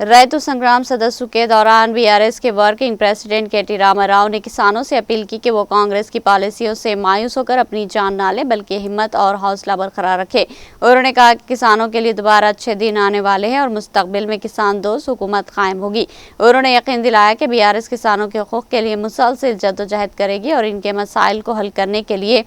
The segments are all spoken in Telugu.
रैतु संग्राम सदस्यों के दौरान बीआरएस के वर्किंग प्रेसिडेंट केटी रामाराव ने किसानों से अपील की कि वो कांग्रेस की पॉलिसियों से मायूस होकर अपनी जान ना लें बल्कि हिम्मत और हौसला बरकरार रखें। उन्होंने कहा कि किसानों के लिए दोबारा अच्छे दिन आने वाले हैं और मुस्तकबिल में किसान दोस्त हुकूमत कायम होगी। उन्होंने यकीन दिलाया कि बीआरएस किसानों के हकूक़ के लिए मुसलसल जद्दोजहद करेगी और इनके मसाइल को हल करने के लिए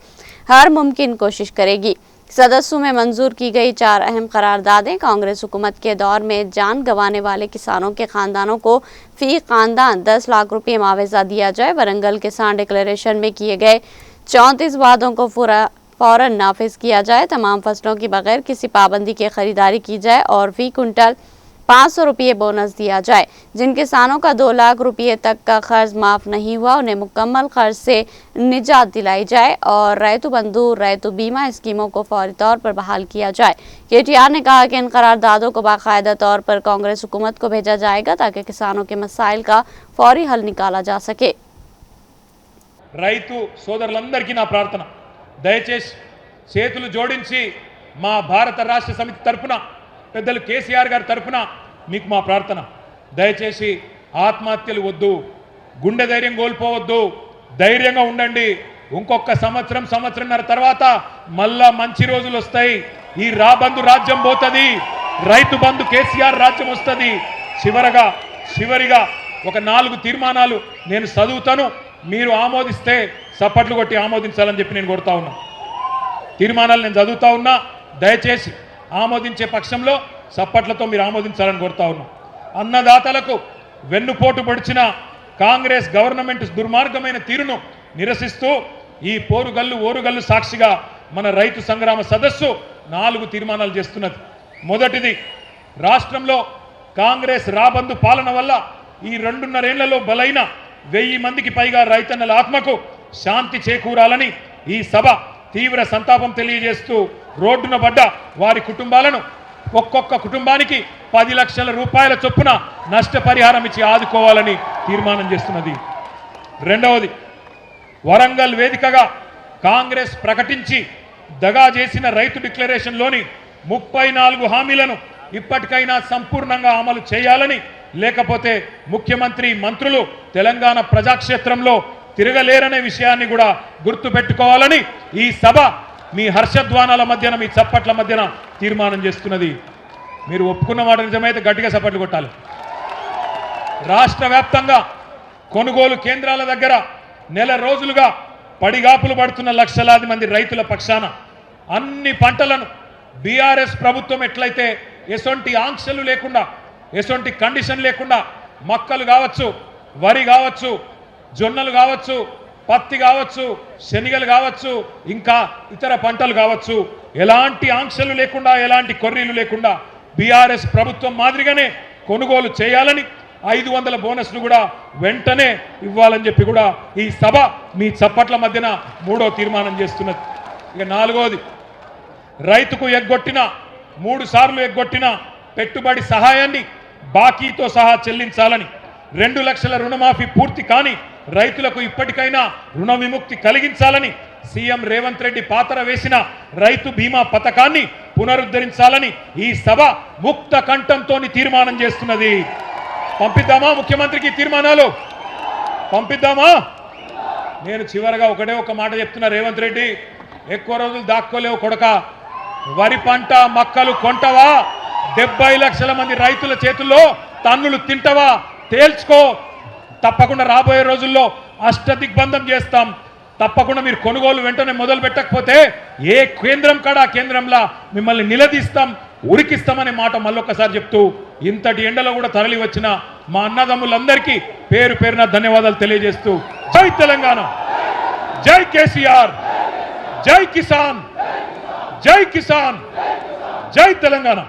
हर मुमकिन कोशिश करेगी। सदस्यों में मंजूर की गई 4 अहम करारदादें कांग्रेस हुकूमत के दौर में जान गंवाने वाले किसानों के खानदानों को फी खानदान 10 लाख रुपये मुआवजा दिया जाए। वरंगल किसान डिक्लेरेशन में किए गए 34 वादों को फौरन नाफिज किया जाए। तमाम फसलों की बगैर किसी पाबंदी की खरीदारी की जाए और फी कुंटल 500 रुपये बोनस दिया जाए। जिन किसानों का 2 लाख रुपये तक का कर्ज माफ नहीं हुआ उन्हें मुकम्मल कर्ज से निजात दिलाई जाए और रैतु बंधु रैतु बीमा स्कीमों को फौरी तौर पर बहाल किया जाए। केटीआर ने कहा कि इन करारदादों को बाकायदा तौर पर कांग्रेस हुकूमत को भेजा जाएगा ताकि किसानों के मसाइल का फौरी हल निकाला जा सके। రైతు సోదరులందరికీ నా ప్రార్థన, దయచేసి చేతులు జోడించి మా భారత రాష్ట్ర సమితి తరపున పెద్దలు కేసీఆర్ గారి తరపున మీకు మా ప్రార్థన, దయచేసి ఆత్మహత్యలు వద్దు, గుండె ధైర్యం కోల్పోవద్దు, ధైర్యంగా ఉండండి. ఇంకొక సంవత్సరంన్నర తర్వాత మళ్ళా మంచి రోజులు వస్తాయి. ఈ రాబందు రాజ్యం పోతుంది, రైతు బంధు కేసీఆర్ రాజ్యం వస్తుంది. చివరిగా ఒక 4 తీర్మానాలు నేను చదువుతాను, మీరు ఆమోదిస్తే చప్పట్లు కొట్టి ఆమోదించాలని చెప్పి నేను కోరుతా ఉన్నా. తీర్మానాలు నేను చదువుతా ఉన్నా, దయచేసి ఆమోదించే పక్షంలో చప్పట్లతో మీరు ఆమోదించాలని కోరుతా ఉన్నా. అన్నదాతలకు వెన్నుపోటు పొడిచిన కాంగ్రెస్ గవర్నమెంట్ దుర్మార్గమైన తీరును నిరసిస్తూ ఈ ఓరుగల్లు సాక్షిగా మన రైతు సంగ్రామ సదస్సు 4 తీర్మానాలు చేస్తున్నది. మొదటిది, రాష్ట్రంలో కాంగ్రెస్ రాబందు పాలన వల్ల ఈ 2.5 ఏళ్లలో బలైన 1000 మందికి పైగా రైతన్నల ఆత్మకు శాంతి చేకూరాలని ఈ సభ తీవ్ర సంతాపం తెలియజేస్తూ రోడ్డున పడ్డ వారి కుటుంబాలను ఒక్కొక్క కుటుంబానికి 10 లక్షల రూపాయల చొప్పున నష్టపరిహారం ఇచ్చి ఆదుకోవాలని తీర్మానం చేస్తున్నది. రెండవది, వరంగల్ వేదికగా కాంగ్రెస్ ప్రకటించి దగా చేసిన రైతు డిక్లరేషన్లోని 34 హామీలను ఇప్పటికైనా సంపూర్ణంగా అమలు చేయాలని, లేకపోతే ముఖ్యమంత్రి మంత్రులు తెలంగాణ ప్రజాక్షేత్రంలో తిరగలేరనే విషయాన్ని కూడా గుర్తుపెట్టుకోవాలని ఈ సభ మీ హర్షధ్వానాల మధ్యన మీ చప్పట్ల మధ్యన తీర్మానం చేస్తున్నది. మీరు ఒప్పుకున్న మాట నిజమైతే గట్టిగా చప్పట్లు కొట్టాలి. రాష్ట్ర వ్యాప్తంగా కొనుగోలు కేంద్రాల దగ్గర నెల రోజులుగా పడిగాపులు పడుతున్న లక్షలాది మంది రైతుల పక్షాన అన్ని పంటలను బీఆర్ఎస్ ప్రభుత్వం ఎట్లయితే ఎసొంటి ఆంక్షలు లేకుండా, ఎసొంటి కండిషన్ లేకుండా మొక్కలు కావచ్చు, వరి కావచ్చు, జొన్నలు కావచ్చు, పత్తి కావచ్చు, శనగలు కావచ్చు, ఇంకా ఇతర పంటలు కావచ్చు, ఎలాంటి ఆంక్షలు లేకుండా, ఎలాంటి కొర్రీలు లేకుండా బీఆర్ఎస్ ప్రభుత్వం మాదిరిగానే కొనుగోలు చేయాలని, 500 బోనస్ను కూడా వెంటనే ఇవ్వాలని చెప్పి కూడా ఈ సభ మీ చప్పట్ల మధ్యన 3వ తీర్మానం చేస్తున్నది. ఇక 4వది, రైతుకు 3 సార్లు ఎగ్గొట్టిన పెట్టుబడి సహాయాన్ని బాకీతో సహా చెల్లించాలని, 2 లక్షల రుణమాఫీ పూర్తి కాని రైతులకు ఇప్పటికైనా రుణ విముక్తి కలిగించాలని, సీఎం రేవంత్ రెడ్డి పాతర వేసిన రైతు బీమా పథకాన్ని పునరుద్ధరించాలని ఈ సభ ముక్త కంఠంతో తీర్మానం చేస్తున్నది. పంపిద్దామా ముఖ్యమంత్రికి తీర్మానాలు? పంపిద్దామా? నేను చివరగా ఒక మాట చెప్తున్నా, రేవంత్ రెడ్డి, ఎక్కువ రోజులు దాక్కోలేవు కొడక. వరి పంట మక్కలు కొంటవా? 70 లక్షల మంది రైతుల చేతుల్లో తన్నులు తింటవా? తేల్చుకో. తప్పకుండా రాబోయే రోజుల్లో అష్టదిగ్బంధం చేస్తాం. తప్పకుండా మీరు కొనుగోలు వెంటనే మొదలు పెట్టకపోతే ఏ కేంద్రం కాడా కేంద్రంలా మిమ్మల్ని నిలదీస్తాం, ఉరికిస్తామనే మాట మళ్ళొక్కసారి చెప్తూ ఇంతటి ఎండలో కూడా తరలి వచ్చిన మా అన్నదమ్ములందరికీ పేరు పేరున ధన్యవాదాలు తెలియజేస్తూ జై తెలంగాణ, జై కేసీఆర్, జై కిసాన్, జై కిసాన్, జై తెలంగాణ.